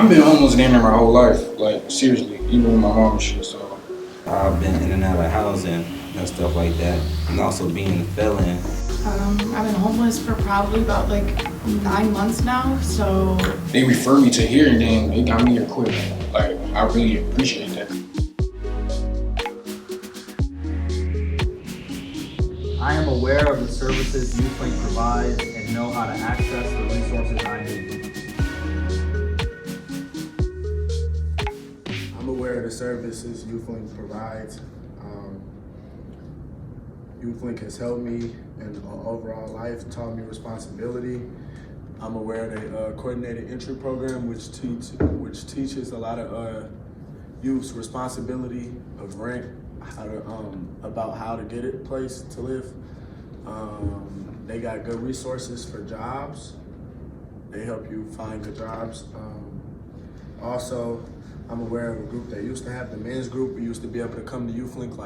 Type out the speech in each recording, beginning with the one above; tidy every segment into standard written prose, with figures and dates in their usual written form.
I've been almost damn near my whole life, like seriously, even with my mom and shit. So I've been in and out of housing and stuff like that, and also being a felon. I've been homeless for probably about like 9 months now, so. they referred me to here, and then they got me here quick. Like I really appreciate that. I am aware of the services YouthLink provides and know how to access the resources I need. I'm aware of the services YouthLink provides. YouthLink has helped me in overall life, taught me responsibility. I'm aware of the coordinated entry program, which teaches a lot of youths responsibility of rent, about how to get a place to live. They got good resources for jobs. They help you find good jobs. Also, I'm aware of a group that used to have the men's group. We used to be able to come to YouthLink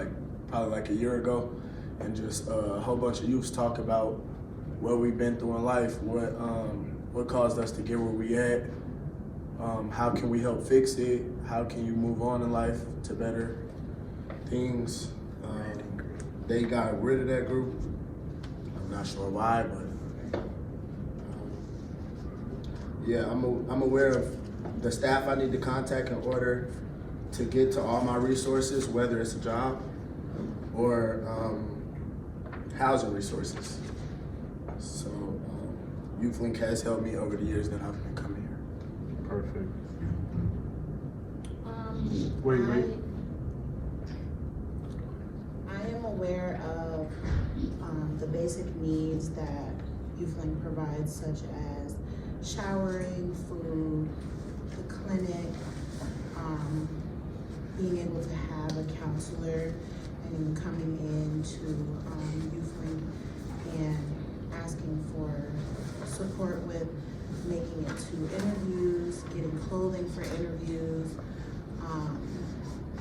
probably like a year ago, and just a whole bunch of youths talk about what we've been through in life, what caused us to get where we at, how can we help fix it, how can you move on in life to better things. They got rid of that group. I'm not sure why, but yeah, I'm aware of the staff I need to contact in order to get to all my resources, whether it's a job or housing resources. So YouthLink has helped me over the years that I've been coming here. Perfect. Wait. I am aware of the basic needs that YouthLink provides, such as showering, food, the clinic, being able to have a counselor, and coming into YouthLink and asking for support with making it to interviews, getting clothing for interviews,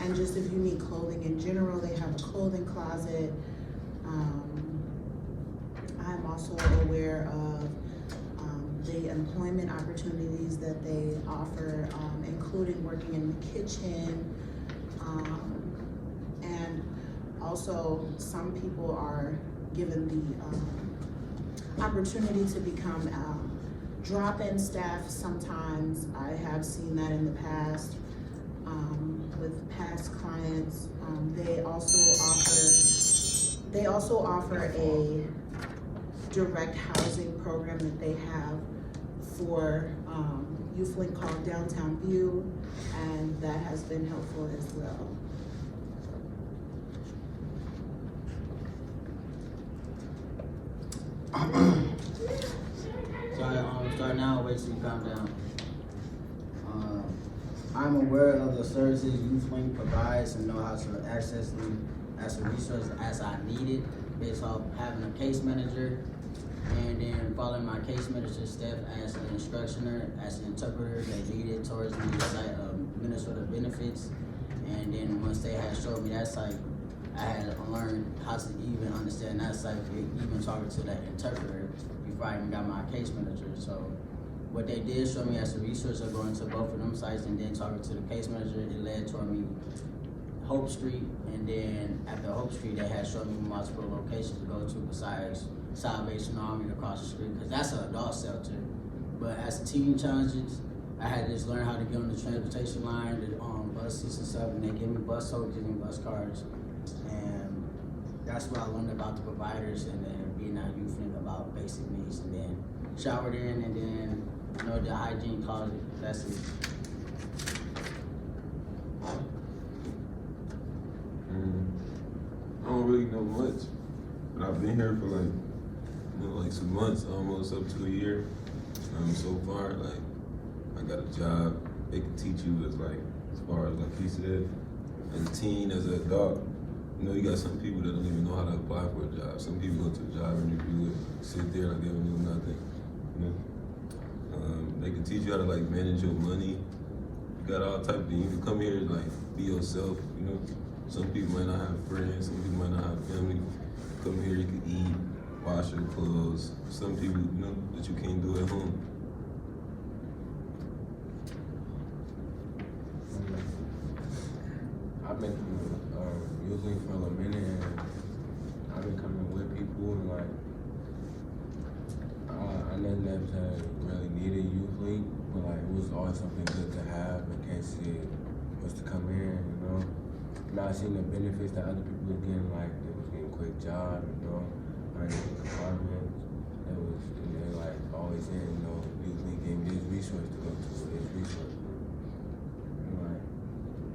and just if you need clothing in general, they have a clothing closet. I'm also aware of the employment opportunities that they offer, including working in the kitchen. And also some people are given the opportunity to become drop-in staff sometimes. I have seen that in the past with past clients. They also offer a direct housing program that they have for YouthLink called Downtown View, and that has been helpful as well. So start now, wait till you calm down. I'm aware of the services YouthLink provides and know how to access them as a resource as I need it, based off having a case manager, and then following my case manager's step as an instructioner, as an interpreter. They lead it towards me the site of Minnesota benefits, and then once they had showed me that site, I had learned how to even understand that site, even talking to that interpreter before I even got my case manager. So what they did show me as a resource of going to both of them sites and then talking to the case manager, it led toward me Hope Street, and then after Hope Street, they had shown me multiple locations to go to besides Salvation Army across the street, because that's an adult shelter. But as a teen challenges, I had to just learn how to get on the transportation line, the buses and stuff, and they gave me bus tokens and bus cards. And that's what I learned about the providers, and then being out YouthLink about basic needs, and then showered in, and then the hygiene closet. That's it. I don't really know much, but I've been here for like 2 months, almost up to a year. So far, I got a job. They can teach you as far as he said, as a teen, as an adult. You got some people that don't even know how to apply for a job. Some people go to a job interview and sit there like they don't know nothing. They can teach you how to manage your money. You got all type of things. You can come here and be yourself. Some people might not have friends. Some people might not have family. Come here, you can eat, wash your clothes. Some people, that you can't do at home. been coming YouthLink for a little minute, and I've been coming with people, and like I never really needed YouthLink, but like it was always something good to have in case it was to come in, you know. And I seen the benefits that other people was getting, like they was getting quick jobs, you know, like apartments. It was, and they like always saying, you know, YouthLink gave me this resource to go to, this resource. And like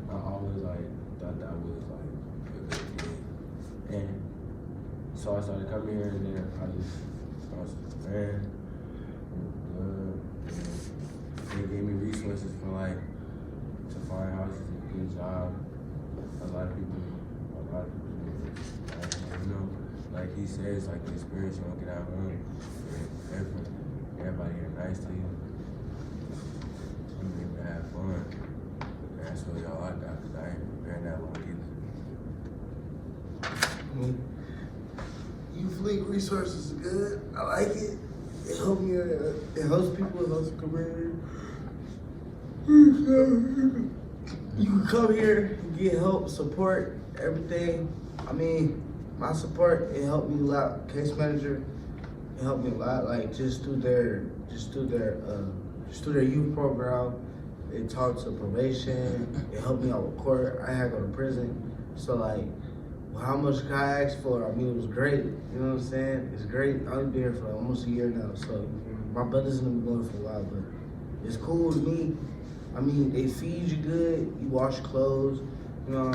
I always like thought that was like a good thing. And so I started coming here, and then I just started man. They gave me resources for like to find houses and get jobs. A lot of people, you know, like he says, like the experience you don't get out of home. Everybody here nice to you. You able to have fun. And that's really all I got, because I ain't preparing that long either. YouthLink resources is good. I like it. It helps me. It helps people. It helps the community. You can come here and get help, support, everything. I mean, my support, it helped me a lot. Case manager, it helped me a lot. Like just through their youth program. It talked to probation. It helped me out with court. I had to go to prison. So like, how much can I ask for? I mean, it was great. You know what I'm saying? It's great. I've been here for almost a year now. So my brother's gonna be going for a while, but it's cool to me. I mean, they feed you good. You wash clothes. You know,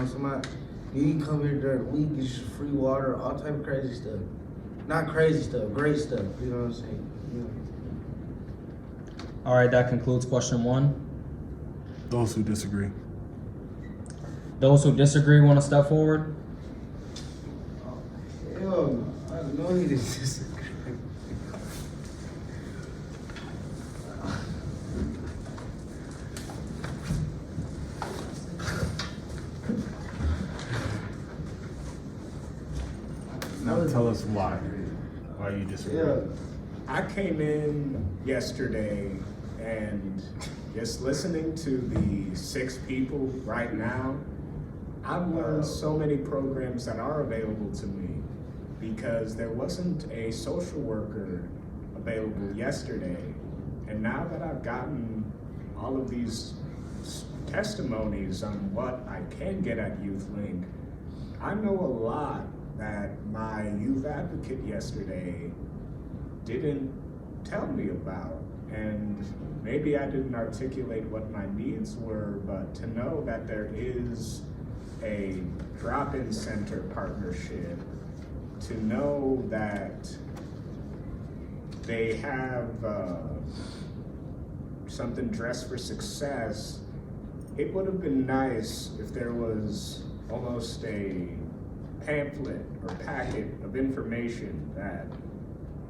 you can come here during the week, get you free water, all type of crazy stuff. Not crazy stuff, great stuff. You know what I'm saying? Yeah. All right, that concludes question 1. Those who disagree. Those who disagree want to step forward? Hell no, I know he didn't disagree. Now tell us why you disagree. Yeah. I came in yesterday and just listening to the 6 people right now, I've learned so many programs that are available to me because there wasn't a social worker available yesterday. And now that I've gotten all of these testimonies on what I can get at YouthLink, I know a lot that my youth advocate yesterday didn't tell me about. And maybe I didn't articulate what my needs were, but to know that there is a drop-in center partnership, to know that they have something dressed for success, it would have been nice if there was almost a pamphlet or packet of information that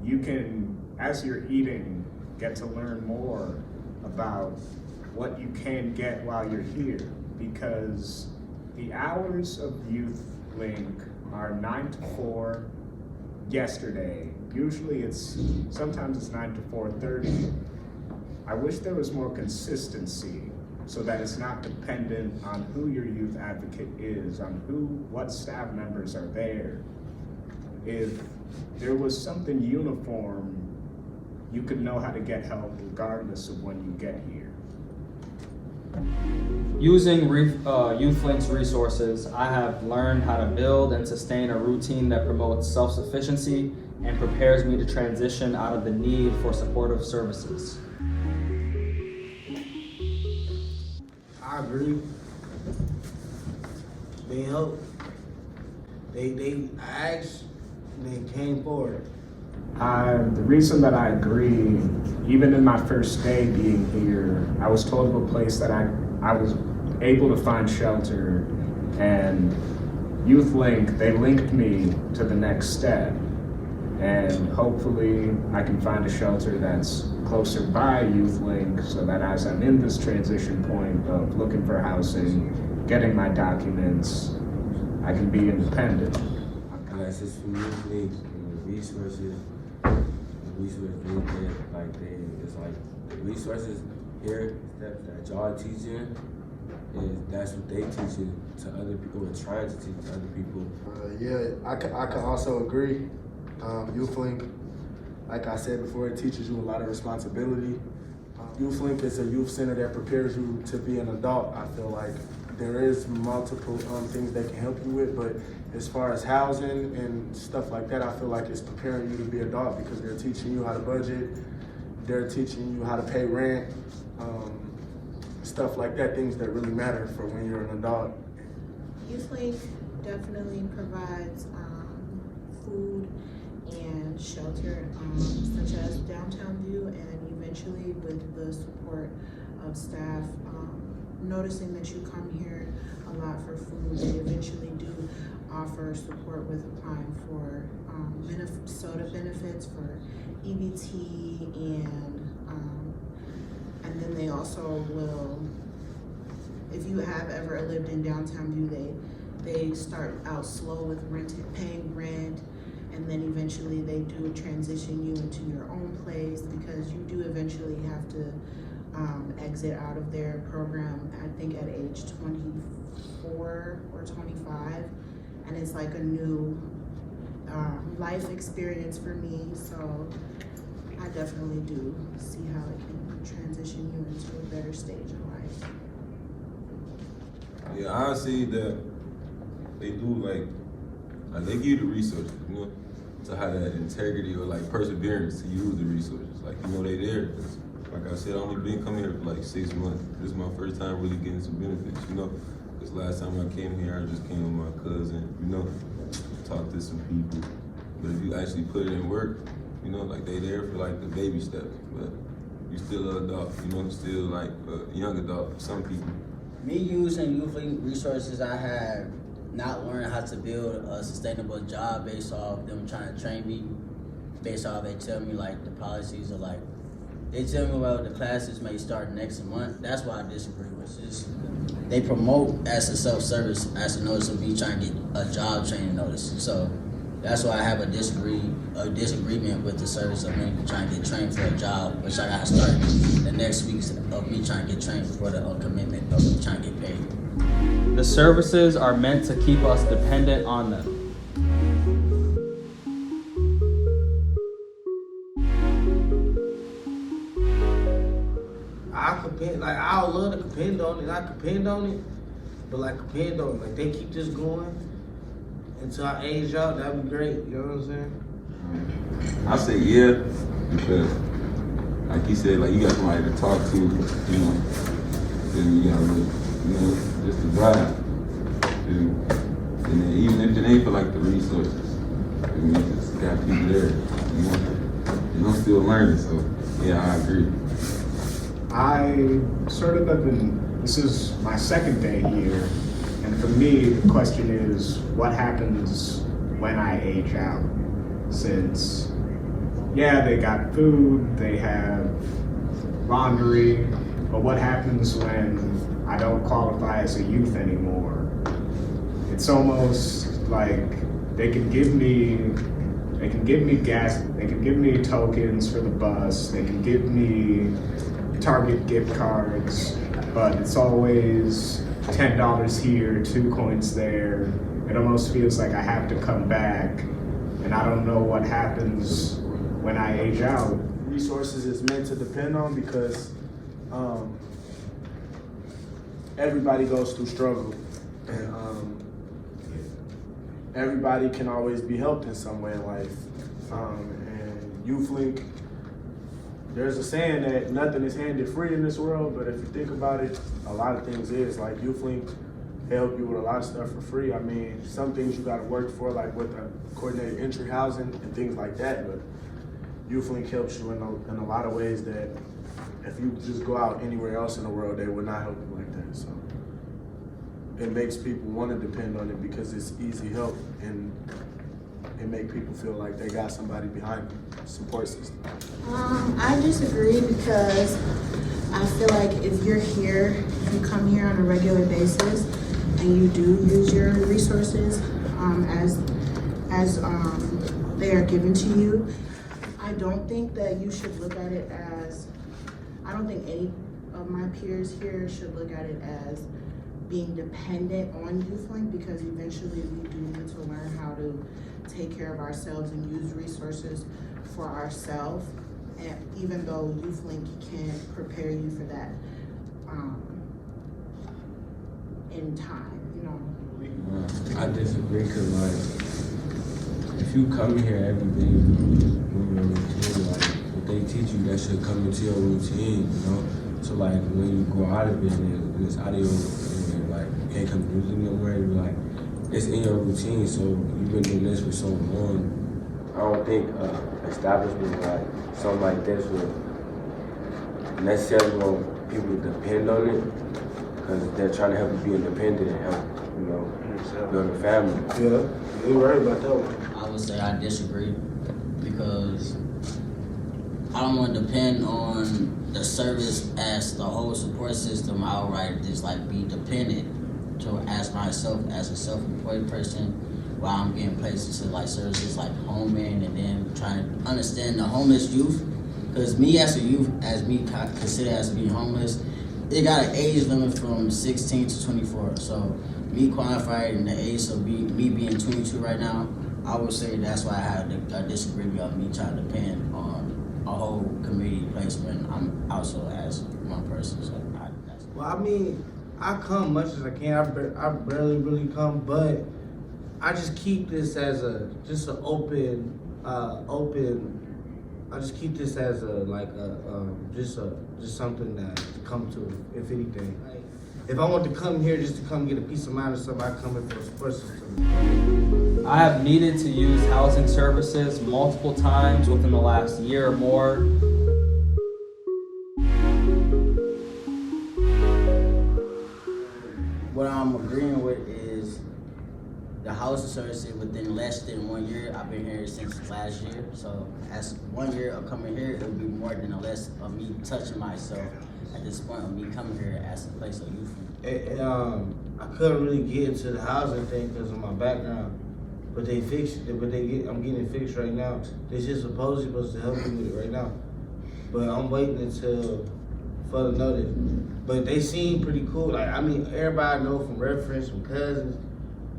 you can, as you're eating, get to learn more about what you can get while you're here, because the hours of YouthLink are 9 to 4 yesterday. Usually sometimes it's 9 to 4:30. I wish there was more consistency so that it's not dependent on who your youth advocate is, on what staff members are there. If there was something uniform, you could know how to get help regardless of when you get here. Using YouthLink's resources, I have learned how to build and sustain a routine that promotes self-sufficiency and prepares me to transition out of the need for supportive services. I agree. They helped. They asked and they came forward. The reason that I agree, even in my first day being here, I was told of a place that I was able to find shelter, and YouthLink, they linked me to the next step. And hopefully I can find a shelter that's closer by YouthLink so that as I'm in this transition point of looking for housing, getting my documents, I can be independent. Unless it's from YouthLink and the resources they get, like it's like the resources here that y'all are teaching, is that's what they teach it to other people, or trying to teach other people. Yeah, I can also agree. YouthLink, like I said before, it teaches you a lot of responsibility. YouthLink is a youth center that prepares you to be an adult. I feel like there is multiple things they can help you with, but as far as housing and stuff like that, I feel like it's preparing you to be an adult because they're teaching you how to budget, they're teaching you how to pay rent, stuff like that, things that really matter for when you're an adult. YouthLink definitely provides food and shelter, such as Downtown View, and eventually with the support of staff, noticing that you come here a lot for food, they eventually do offer support with applying for soda benefits for EBT, and then they also will, if you have ever lived in Downtown View, they start out slow with paying rent, and then eventually they do transition you into your own place, because you do eventually have to exit out of their program, I think at age 24 or 25, and it's like a new life experience for me, so I definitely do see how it can transition you into a better stage in life. Yeah, I see that they do like they give you the resources, you know, to have that integrity or like perseverance to use the resources. Like, you know, they there. Like I said, I only been coming here for like 6 months. This is my first time really getting some benefits, you know. Because last time I came here, I just came with my cousin, you know, talked to some people. But if you actually put it in work, you know, like they there for like the baby steps. But you still an adult, you know, still like a young adult for some people. Me using YouthLink resources, I have not learned how to build a sustainable job based off them trying to train me, based off they tell me like the policies are like, they tell me, well, the classes may start next month. That's why I disagree with this. They promote as a self-service, as a notice of me trying to get a job training notice. So that's why I have a disagreement with the service of me trying to get trained for a job, which I got to start the next week of me trying to get trained for the commitment of me trying to get paid. The services are meant to keep us dependent on them. I would love to depend on it. I depend on it, but like they keep this going until I age out. That'd be great. You know what I'm saying? I say yeah, because like he said, like you got somebody to talk to, you know, and you know, just to vibe. And then even if it ain't for like the resources, you just got people there, you know, and I'm still learning. So yeah, I agree. I sort of have been, this is my second day here, and for me, the question is, what happens when I age out? Since, yeah, they got food, they have laundry, but what happens when I don't qualify as a youth anymore? It's almost like they can give me gas, they can give me tokens for the bus, they can give me Target gift cards, but it's always $10 here, 2 coins there. It almost feels like I have to come back, and I don't know what happens when I age out. Resources is meant to depend on because everybody goes through struggle, and everybody can always be helped in some way in life. And YouthLink, there's a saying that nothing is handed free in this world, but if you think about it, a lot of things is. Like YouthLink help you with a lot of stuff for free. I mean, some things you gotta work for, like with the coordinated entry housing and things like that, but YouthLink helps you in a lot of ways that if you just go out anywhere else in the world, they would not help you like that. So it makes people want to depend on it because it's easy help, and it make people feel like they got somebody behind them, support system. I disagree because I feel like if you're here, if you come here on a regular basis and you do use your resources as they are given to you, I don't think that you should look at it as, I don't think of my peers here should look at it as being dependent on YouthLink, because eventually we do need to learn how to take care of ourselves and use resources for ourselves. And even though YouthLink can't prepare you for that in time, you know. I disagree, because like, if you come here every day with your routine, like what they teach you, that should come into your routine, you know. So like when you go out of it and it's out of your routine, like you can't come to music no more, you're like, it's in your routine. So you've been doing this for so long. I don't think establishment like something like this would necessarily want people to depend on it, because they're trying to help you be independent and help, you know, build a family. Yeah, you're right about that one. I would say I disagree, because I don't want to depend on the service as the whole support system. I would rather just like be dependent to ask myself as a self-employed person, while I'm getting places to like services like homing, and then trying to understand the homeless youth. Because me as a youth, as me considered as being homeless, it got an age limit from 16 to 24. So me qualifying the age of me being 22 right now, I would say that's why I had a disagreement on me trying to depend on a whole community place when I'm also as one person. So Well, I mean, I come much as I can. I barely really come, but I just keep this as just an open. I just keep this as just something that to come to, if anything. If I want to come here just to come get a peace of mind or something, I come here for a support system. I have needed to use housing services multiple times within the last year or more. what I'm agreeing with is the housing services within less than 1 year. I've been here since last year, so as 1 year of coming here, it'll be more than a less of me touching myself at this point of me coming here as a place of youth. I couldn't really get into the housing thing because of my background, but they fixed it. I'm getting it fixed right now. They just supposed to help me with it right now, but I'm waiting until further notice. But they seem pretty cool. Like, I mean, everybody I know from reference, from cousins,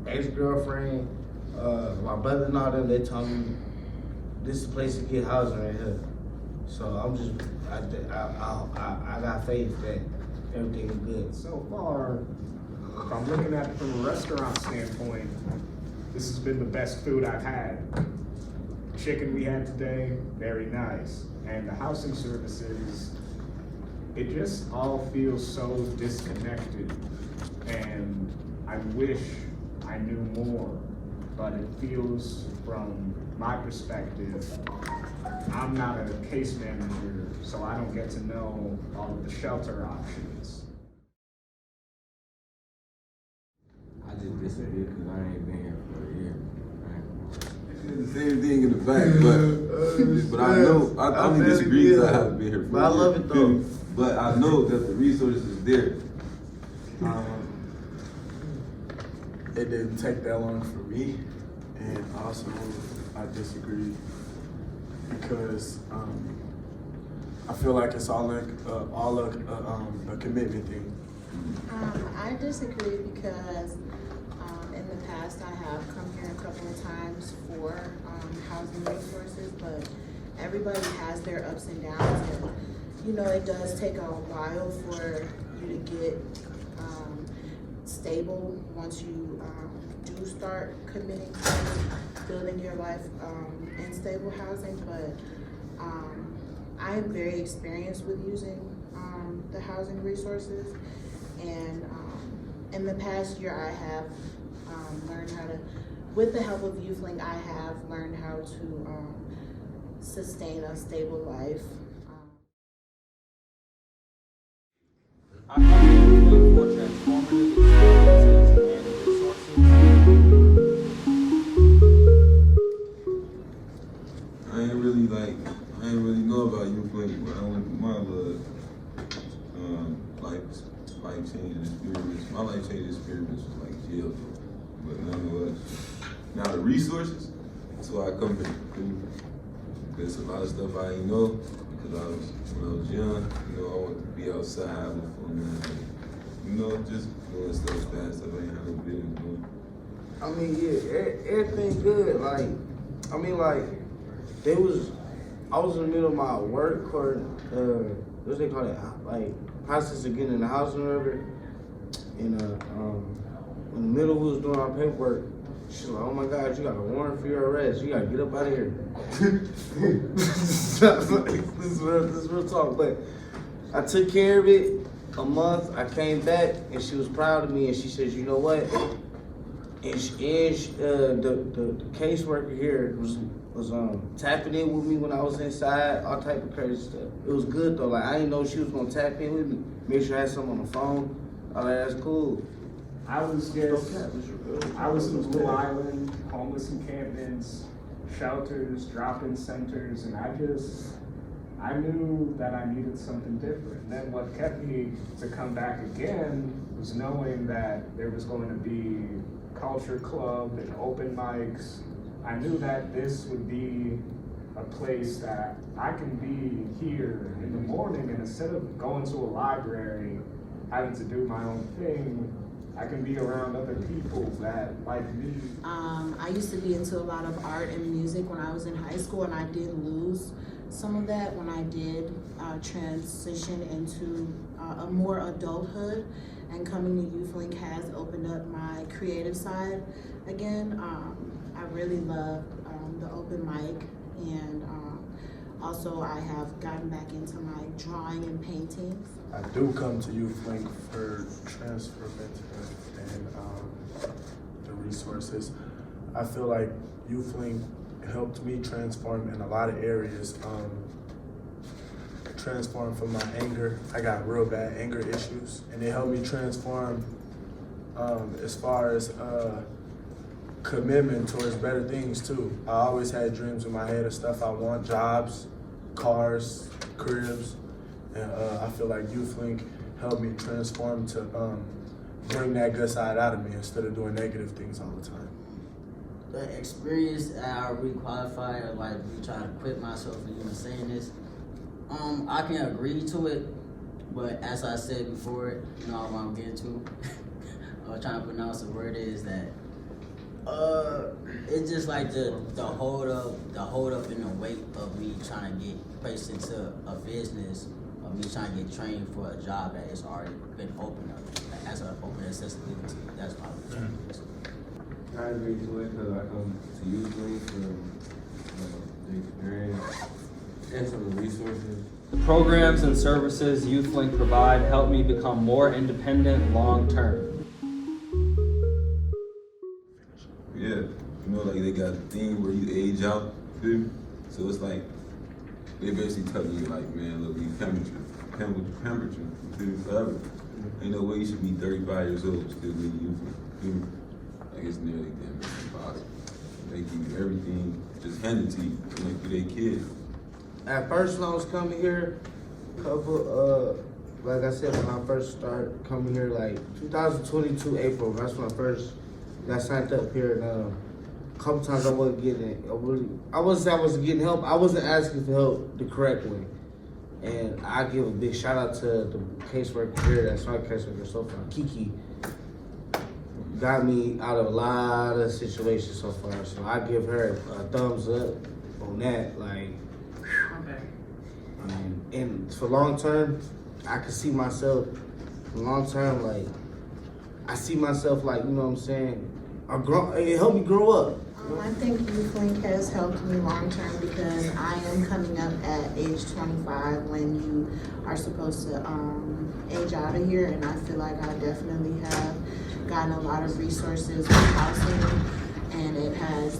ex-girlfriend, my brother and all them, they told me this is the place to get housing right here. So I'm just, I got faith that everything is good. So far, if I'm looking at it from a restaurant standpoint, this has been the best food I've had. Chicken we had today, very nice. And the housing services, it just all feels so disconnected. And I wish I knew more, but it feels, from my perspective, I'm not a case manager, so I don't get to know all of the shelter options. I just disagree because I ain't been here for a year. It's the same thing in the back, but I know, I only disagree because I haven't been here for a year. But I love it though. But I know that the resources is there. It didn't take that long for me, and also I disagree because I feel like it's all a commitment thing. I disagree because in the past I have come here a couple of times for housing resources, but everybody has their ups and downs, and you know, it does take a while for you to get stable once you do start committing to building your life in stable housing. But I am very experienced with using the housing resources, and in the past year I have learned how to, with the help of YouthLink, I have learned how to sustain a stable life. I come for transformative experiences and resources. I ain't really know about YouthLink, but I went through my life changing experience. My life changing experience was like jail, but nonetheless. Now the resources, that's why I come here. There's a lot of stuff I ain't know, Cause when I was young, you know, I wanted to be outside having fun, man. You know, just doing stuff fast. I ain't had no business doing. I mean, yeah, everything good. Like, I mean, like, I was in the middle of my work or, what they call it, like, process of getting in the house or whatever. And, in the middle, we was doing our paperwork. She's like, oh my God, you got a warrant for your arrest. You gotta get up out of here. This is real talk, but I took care of it a month. I came back and she was proud of me and she says, you know what? And the caseworker here was tapping in with me when I was inside, all type of crazy stuff. It was good though. Like I didn't know she was gonna tap in with me, make sure I had something on the phone. All right, that's cool. I was in Blue Island, homeless encampments, shelters, drop-in centers, and I knew that I needed something different. And then what kept me to come back again was knowing that there was going to be culture club and open mics. I knew that this would be a place that I can be here in the morning, and instead of going to a library, having to do my own thing, I can be around other people that like me. I used to be into a lot of art and music when I was in high school, and I did lose some of that when I did transition into a more adulthood. And coming to YouthLink has opened up my creative side again. I really love the open mic, and also I have gotten back into my drawing and paintings. I do come to YouthLink for transformative and the resources. I feel like YouthLink helped me transform in a lot of areas. Transform from my anger. I got real bad anger issues, and it helped me transform as far as commitment towards better things too. I always had dreams in my head of stuff I want, jobs, cars, cribs, and I feel like YouthLink helped me transform to bring that good side out of me instead of doing negative things all the time. The experience that I re-qualified, or like me trying to quit myself and even saying this, I can agree to it, but as I said before, you know what I'm getting to, I'm trying to pronounce the word is that, it's just like the hold up in the weight of me trying to get placed into a business, of me trying to get trained for a job that has already been opened up, like, as an open accessibility. That's my I agree to it because I come to YouthLink for the experience and some of the resources. Programs and services YouthLink provide help me become more independent long term. Yeah, you know, like they got a thing where you age out, feel me? So it's like, they basically telling you like, man, look, you temperature, you feel me, forever. Ain't no way you should be 35 years old still being youthful, feel me? Like it's nearly damn impossible. They give you everything just handed to you, like you they kid. At first when I was coming here, like I said, when I first started coming here, like 2022 April, that's when I first got signed up here, and a couple times I wasn't getting it. I wasn't saying I wasn't getting help. I wasn't asking for help the correct way. And I give a big shout out to the caseworker here, that's my caseworker so far, Kiki. Got me out of a lot of situations so far, so I give her a thumbs up on that. Like, and for long term, I can see myself. For long term, like I see myself, like, you know what I'm saying. It helped me grow up. I think YouthLink has helped me long term because I am coming up at age 25 when you are supposed to age out of here, and I feel like I definitely have gotten a lot of resources with housing, and it has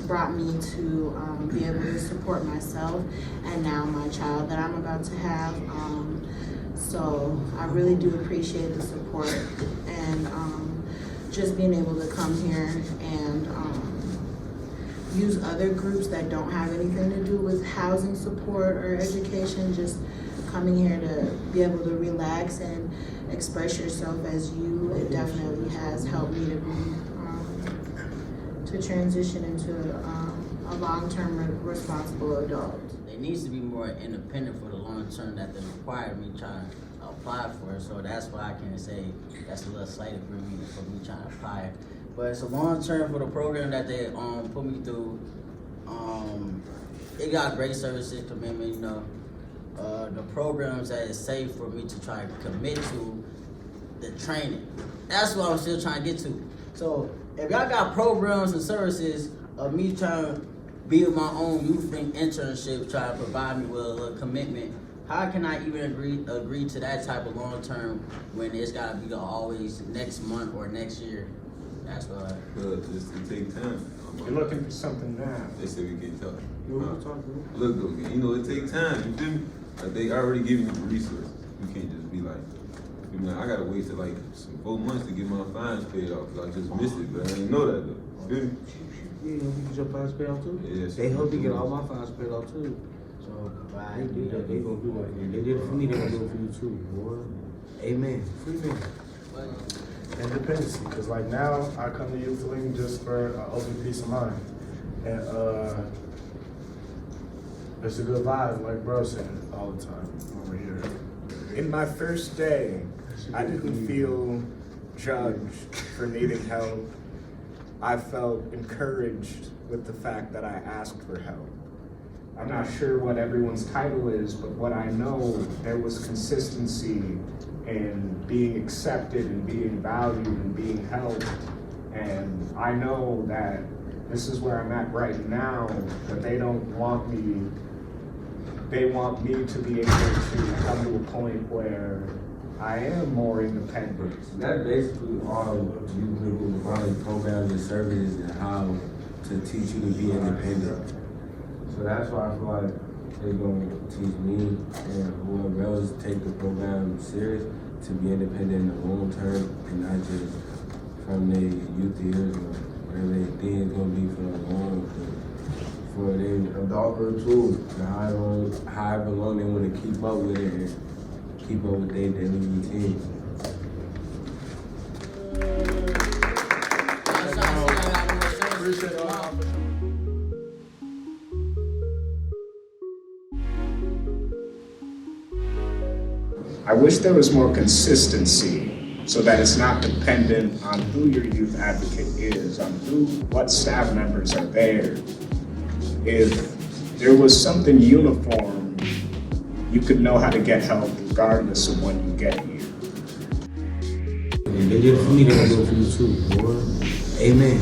brought me to be able to support myself and now my child that I'm about to have. So I really do appreciate the support, and just being able to come here and use other groups that don't have anything to do with housing support or education, just coming here to be able to relax and express yourself as you, it definitely has helped me to be to transition into a a long-term responsible adult. It needs to be more independent for the long term that they require me trying to apply for. So that's why I can say that's a little slighted for me trying to apply. But it's a long term for the program that they put me through. It got great services, commitment, you know. The programs that is safe for me to try to commit to the training. That's what I'm still trying to get to. So if y'all got programs and services of me trying to build my own YouthLink internship, try to provide me with a little commitment, how can I even agree to that type of long term when it's gotta be always next month or next year? That's why. It take time. You're looking for something now. They say we get tough. Look, you know, it take time. You feel me? Like they already giving you the resources. You can't just be like, I gotta wait till like 4 months to get my fines paid off. I just missed it, but I didn't know that though. Feel me? Yeah, you get your fines paid off too? Yes. They help you get all my fines paid off too. So they do that. They gonna do that. They did it for me. They gonna do it for you too, boy. Amen. Free man. Independency, because like now I come to YouthLink just for an open peace of mind, and it's a good vibe, like bro said all the time over here. In my first day, I didn't feel judged for needing help. I felt encouraged with the fact that I asked for help. I'm not sure what everyone's title is, but what I know, there was consistency in being accepted and being valued and being held. And I know that this is where I'm at right now, that they don't want me, they want me to be able to come to a point where I am more independent. That's basically all you probably programs and services and how to teach you to be independent. So that's why I feel like they're going to teach me and whoever else take the program serious to be independent in the long term and not just from their youth years or whatever they think it's going to be for the long term. For their adulthood too, however long they want to keep up with it and keep up with their daily routine. Appreciate all. I wish there was more consistency so that it's not dependent on who your youth advocate is, on what staff members are there. If there was something uniform, you could know how to get help regardless of when you get here. And they did it for me, they gonna do it for you too, boy. Amen.